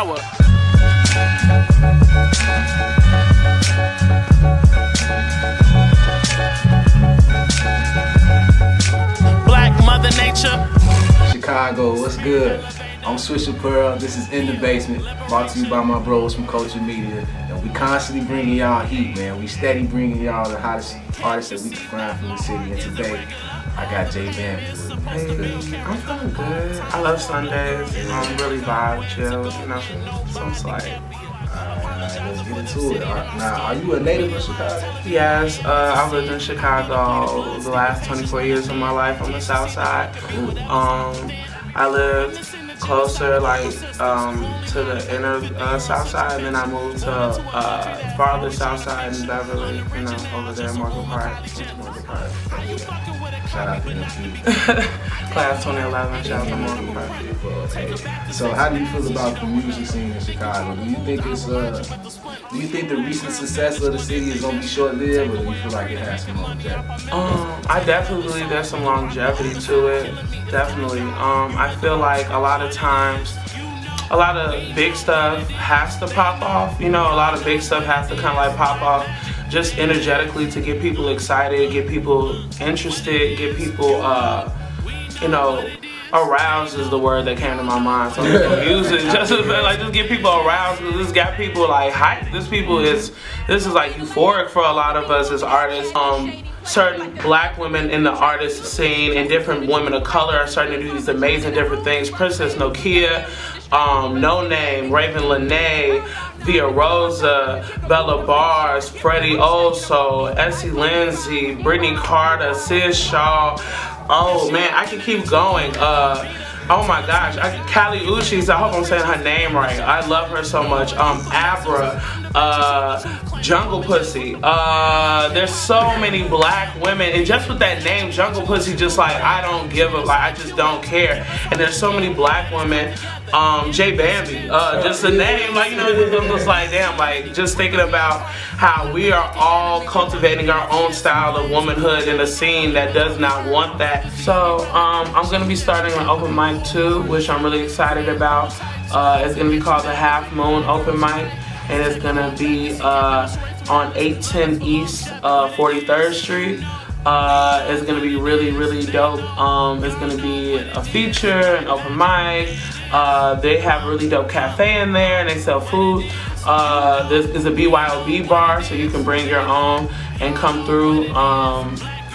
power. Black Mother Nature. Chicago, what's good? I'm Swisha Pearl. This is In the Basement, brought to you by my bros from Culture Media. And we constantly bringing y'all heat, man. We steady bringing y'all the hottest artists that we can find from the city. And today, I got J. Bambii. Hey, I'm feeling good. I love Sundays. I'm really vibe, chill, you know. So it's like, Alright, let's get into it. Now, are you a native of Chicago? yes, I've lived in Chicago the last 24 years of my life on the south side. I lived closer, like, to the inner south side, and then I moved to farther south side in Beverly, you know, over there in Morgan Park. Shout out to MP. Class 2011, shout out to Morgan Park. So how do you feel about the music scene in Chicago? Do you think the recent success of the city is gonna be short-lived, or do you feel like it has some longevity? I definitely believe there's some longevity to it. Definitely. I feel like a lot of times, a lot of big stuff has to pop off. You know, a lot of big stuff has to kind of like pop off just energetically to get people excited, get people interested, get people, you know, aroused is the word that came to my mind, so I'm just gonna use it. Just get people aroused, because this got people like hyped. This is like euphoric for a lot of us as artists. Certain black women in the artist scene and different women of color are starting to do these amazing different things. Princess Nokia, No Name, Raven Lene, Via Rosa, Bella Bars, Freddie Oso, Essie Lindsay, Brittany Carter, Sis Shaw. Oh man, I can keep going. Oh my gosh, Kali Uchis, I hope I'm saying her name right. I love her so much. Abra, Jungle Pussy. There's so many black women, and just with that name, Jungle Pussy, just like I don't give a, like I just don't care. And there's so many black women. J. Bambii, just the name, like, you know, it's just like, damn, like, just thinking about how we are all cultivating our own style of womanhood in a scene that does not want that. So, I'm gonna be starting an open mic too, which I'm really excited about. It's gonna be called the Half Moon Open Mic, and it's gonna be on 810 East 43rd Street. It's gonna be really, really dope. It's gonna be a feature, an open mic. They have a really dope cafe in there, and they sell food. This is a BYOB bar, so you can bring your own and come through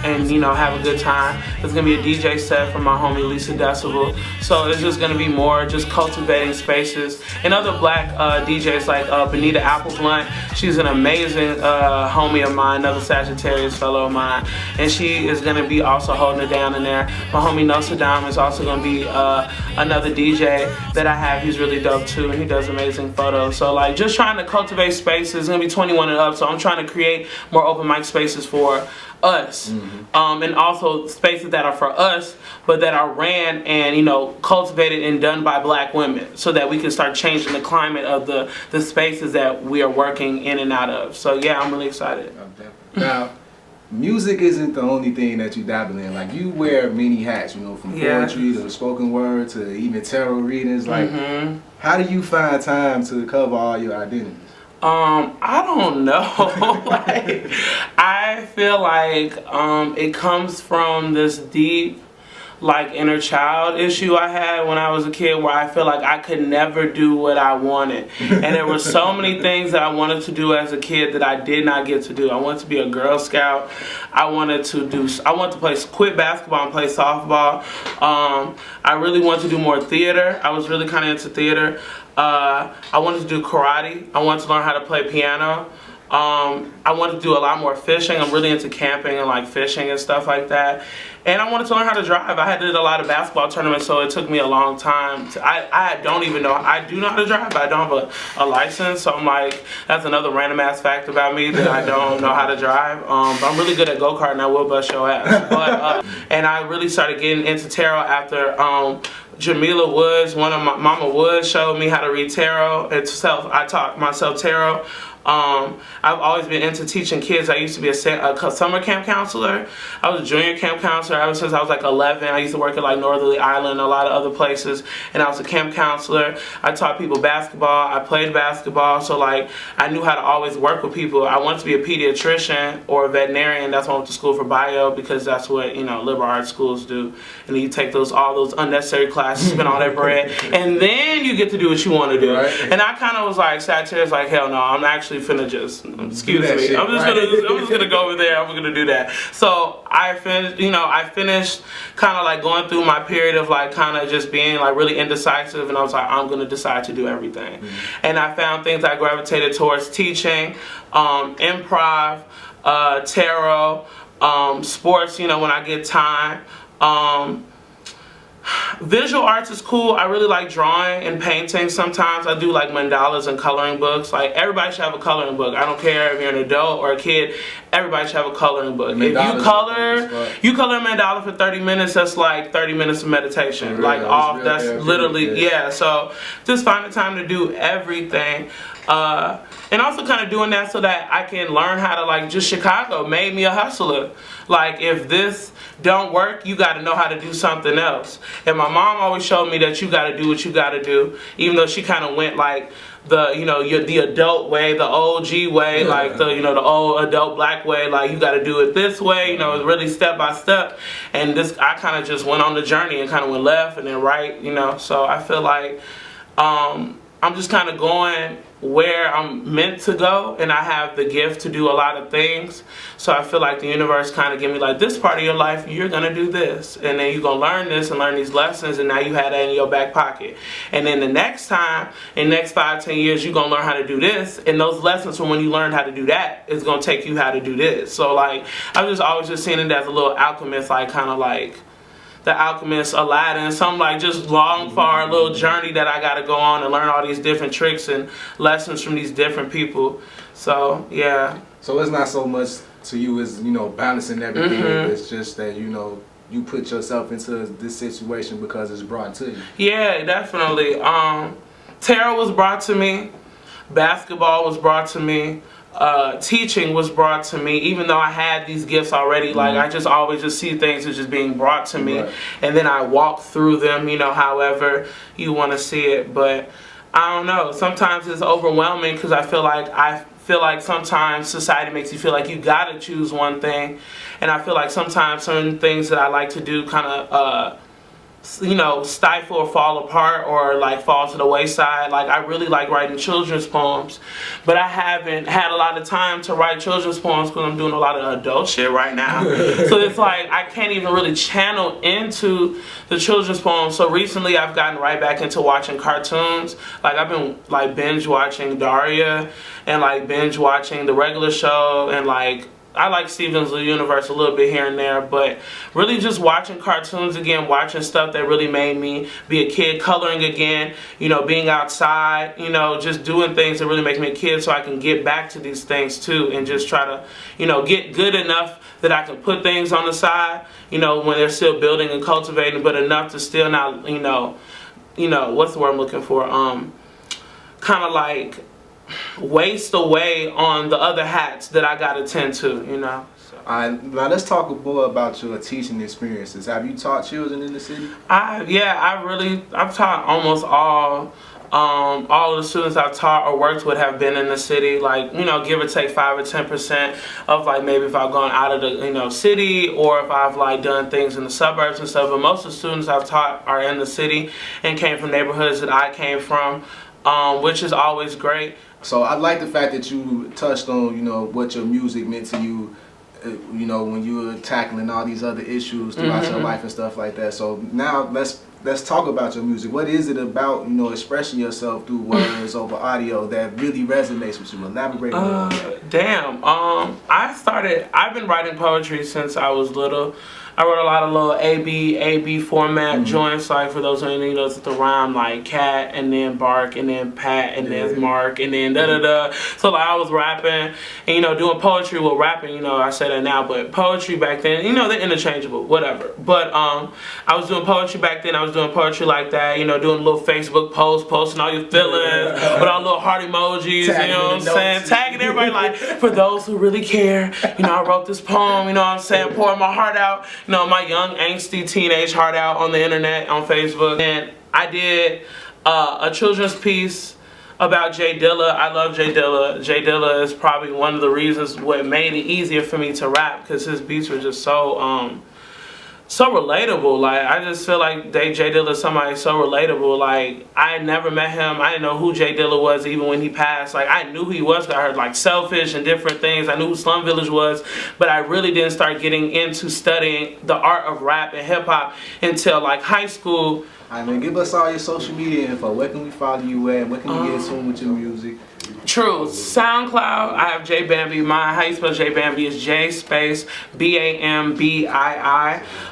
and, you know, have a good time. There's gonna be a DJ set from my homie Lisa Decibel. So it's just gonna be more just cultivating spaces. And other black DJs like Benita Appleblunt. She's an amazing homie of mine, another Sagittarius fellow of mine. And she is gonna be also holding it down in there. My homie No Saddam is also gonna be another DJ that I have. He's really dope too, and he does amazing photos. So like just trying to cultivate spaces. It's gonna be 21 and up, so I'm trying to create more open mic spaces for us, and also spaces that are for us, but that are ran and, you know, cultivated and done by black women, so that we can start changing the climate of the spaces that we are working in and out of. So yeah, I'm really excited. Now, music isn't the only thing that you dabble in. Like, you wear many hats, you know, from poetry to spoken word to even tarot readings. Like, how do you find time to cover all your identities? I don't know. Like, I feel like it comes from this deep, like, inner child issue I had when I was a kid, where I feel like I could never do what I wanted. And there were so many things that I wanted to do as a kid that I did not get to do. I wanted to be a Girl Scout. I wanted to quit basketball and play softball. I really wanted to do more theater. I was really kind of into theater. I wanted to do karate. I wanted to learn how to play piano. I wanted to do a lot more fishing. I'm really into camping and like fishing and stuff like that. And I wanted to learn how to drive. I had to do a lot of basketball tournaments, so it took me a long time. I don't even know. I do know how to drive, but I don't have a license. So I'm like, that's another random ass fact about me, that I don't know how to drive. But I'm really good at go-kart, and I will bust your ass. But and I really started getting into tarot after Jamila Woods, one of my Mama Woods, showed me how to read tarot itself. I taught myself tarot. I've always been into teaching kids. I used to be a summer camp counselor. I was a junior camp counselor ever since I was like 11. I used to work at like Northerly Island and a lot of other places, and I was a camp counselor. I taught people basketball. I played basketball, so like I knew how to always work with people. I wanted to be a pediatrician or a veterinarian. That's why I went to school for bio, because that's what, you know, liberal arts schools do. And then you take all those unnecessary classes, spend all that bread, and then you get to do what you want to do. Right. And I kind of was like, sat here, like, hell no, I'm actually finna just, excuse me, shit, I'm just gonna go over there. I'm gonna do that. So I finished kind of like going through my period of like kind of just being like really indecisive, and I was like, I'm gonna decide to do everything. And I found things I gravitated towards: teaching, improv, tarot, sports, you know, when I get time. Visual arts is cool. I really like drawing and painting. Sometimes I do like mandalas and coloring books. Like, everybody should have a coloring book. I don't care if you're an adult or a kid. Everybody should have a coloring book. Mandalas, if you color a mandala for 30 minutes, that's like 30 minutes of meditation. Really? Like off, that's literally, yeah. So just find the time to do everything. And also kind of doing that so that I can learn how to, like, just Chicago made me a hustler. Like, if this don't work, you got to know how to do something else. And my mom always showed me that you got to do what you got to do, even though she kind of went like the, you know, the adult way, the OG way, like the, you know, the old adult black way, like you got to do it this way, you know, really step by step. And this, I kind of just went on the journey and kind of went left and then right, you know. So I feel like I'm just kind of going where I'm meant to go, and I have the gift to do a lot of things. So I feel like the universe kind of give me like, this part of your life, you're gonna do this, and then you're gonna learn this and learn these lessons, and now you have that in your back pocket. And then the next time, in the next 5-10 years, you're gonna learn how to do this, and those lessons from when you learned how to do that is gonna take you how to do this. So like, I've just always just seen it as a little alchemist, like kind of like the alchemist, Aladdin, some like just long, far little journey that I gotta go on and learn all these different tricks and lessons from these different people. So yeah. So it's not so much to you as, you know, balancing everything. It's just that, you know, you put yourself into this situation because it's brought to you. Yeah, definitely. Tarot was brought to me. Basketball was brought to me. Teaching was brought to me, even though I had these gifts already. Like, I just always just see things as just being brought to me, and then I walk through them, you know, however you want to see it. But I don't know, sometimes it's overwhelming because I feel like sometimes society makes you feel like you gotta choose one thing, and I feel like sometimes certain things that I like to do kind of you know, stifle or fall apart or like fall to the wayside. Like, I really like writing children's poems, but I haven't had a lot of time to write children's poems because I'm doing a lot of adult shit right now. So it's like I can't even really channel into the children's poems. So recently I've gotten right back into watching cartoons. Like, I've been like binge watching Daria and like binge watching the regular show, and like I like Steven's Universe a little bit here and there, but really just watching cartoons again, watching stuff that really made me be a kid, coloring again, you know, being outside, you know, just doing things that really make me a kid so I can get back to these things too, and just try to, you know, get good enough that I can put things on the side, you know, when they're still building and cultivating, but enough to still not, you know, what's the word I'm looking for? Kind of like waste away on the other hats that I gotta tend to, you know. So. Now let's talk more about your teaching experiences. Have you taught children in the city? I've taught almost all of the students I've taught or worked with have been in the city, like, you know, give or take 5 or 10% of like maybe if I've gone out of the, you know, city, or if I've like done things in the suburbs and stuff. But most of the students I've taught are in the city and came from neighborhoods that I came from, which is always great. So I like the fact that you touched on, you know, what your music meant to you, you know, when you were tackling all these other issues throughout your life and stuff like that. So now let's talk about your music. What is it about, you know, expressing yourself through words over audio that really resonates with you? Elaborate more on that. Damn. I've been writing poetry since I was little. I wrote a lot of little AB format joints, like for those who don't know, it's the rhyme, like cat and then bark and then pat and then mark and then da-da-da. So like I was rapping and, you know, doing poetry with rapping, you know, I say that now, but poetry back then, you know, they're interchangeable, whatever. But I was doing poetry back then, I was doing poetry like that, you know, doing little Facebook posts, posting all your feelings, with all little heart emojis, you know what I'm saying? Tagging everybody like, for those who really care, you know, I wrote this poem, you know what I'm saying? Pouring my heart out, you know, my young angsty teenage heart out on the internet, on Facebook. And I did a children's piece about j.dilla. I love j.dilla. j.dilla is probably one of the reasons what made it easier for me to rap, because his beats were just so relatable. Like, I just feel like j.dilla is somebody so relatable. Like, I never met him. I didn't know who j.dilla was even when he passed. Like, I knew who he was. I heard like Selfish and different things. I knew who Slum Village was, but I really didn't start getting into studying the art of rap and hip hop until like high school. Alright, man, give us all your social media info. Where can we follow you at? Where can we get in tune with your music? True. SoundCloud, I have J Bambii. How you spell J Bambii is J space Bambii.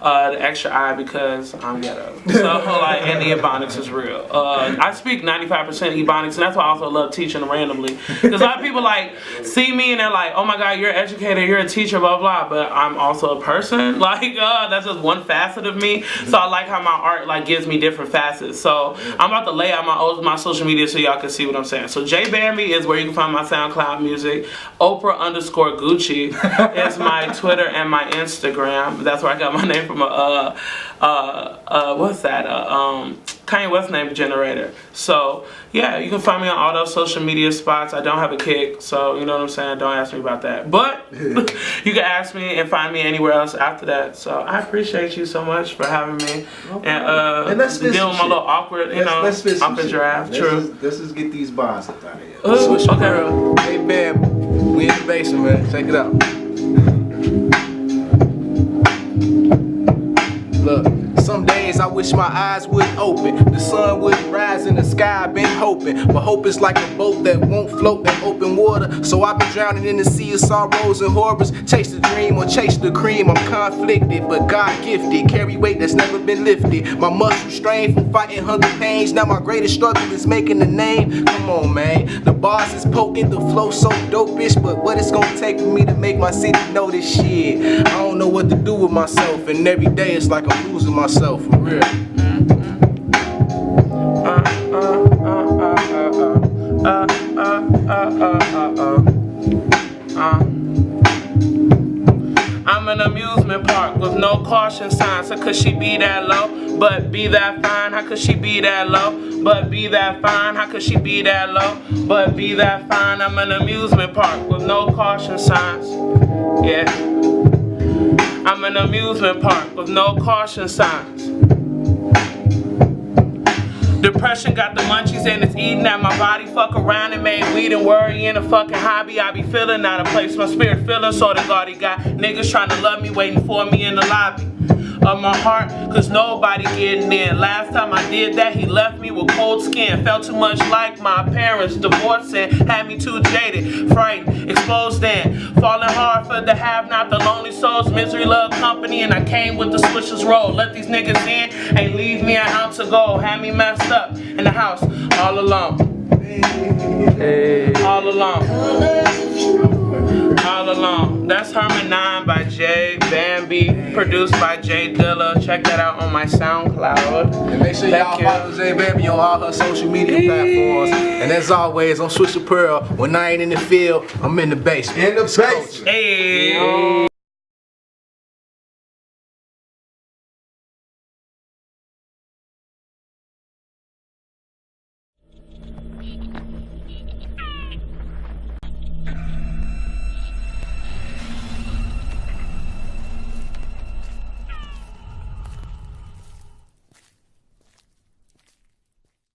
The extra I because I'm ghetto. So like, and the Ebonics is real. I speak 95% Ebonics, and that's why I also love teaching randomly. Because a lot of people like see me and they're like, oh my God, you're an educator, you're a teacher, blah blah. But I'm also a person. Like that's just one facet of me. So I like how my art like gives me different facets. So I'm about to lay out my social media so y'all can see what I'm saying. So J Bambii is where you can find my SoundCloud music. Oprah_Gucci is my Twitter and my Instagram. That's where I got my name from. What's that? Kanye West name generator. So yeah, you can find me on all those social media spots. I don't have a kick, so you know what I'm saying. Don't ask me about that. But you can ask me and find me anywhere else after that. So I appreciate you so much for having me and let's dealing with my little awkward, awkward draft. True. Let's just get these bars up out of here. Swisha Pearl, hey babe, we in the basement, man. Check it out. Look, some days I wish my eyes would open. The sun would rise in the sky, I've been hoping. But hope is like a boat that won't float in open water. So I've been drowning in the sea of sorrows and horrors. Chase the dream or chase the cream, I'm conflicted, but God gifted. Carry weight that's never been lifted. My muscles strained from fighting hunger pains. Now my greatest struggle is making a name. Come on, man. The bars is potent, the flow so dope-ish. But what it's gonna take for me to make my city know this shit? I don't know what to do with myself, and every day it's like I'm losing myself, for real. I'm an amusement park with no caution signs. So could she be that low, but be that fine? How could she be that low, but be that fine? How could she be that low, but be that fine? I'm an amusement park with no caution signs. Yeah. I'm an amusement park with no caution signs. Depression got the munchies and it's eating at my body. Fuck around and made weed and worry in a fucking hobby. I be feeling out of place, my spirit feeling sorta gaudy. Got niggas trying to love me, waiting for me in the lobby of my heart, cause nobody getting in. Last time I did that, he left me with cold skin. Felt too much like my parents, divorcing, had me too jaded, frightened, exposed and falling hard for the have not, the lonely souls, misery love company, and I came with the swishers roll. Let these niggas in, ain't leave me an ounce of gold. Had me messed up in the house, all alone. All alone. All alone. That's Herman 9 by J Bambii, produced by j.dilla. Check that out on my SoundCloud. And make sure y'all follow J Bambii on all her social media platforms. And as always, on Swisha Pearl, when I ain't in the field, I'm in the basement. Hey.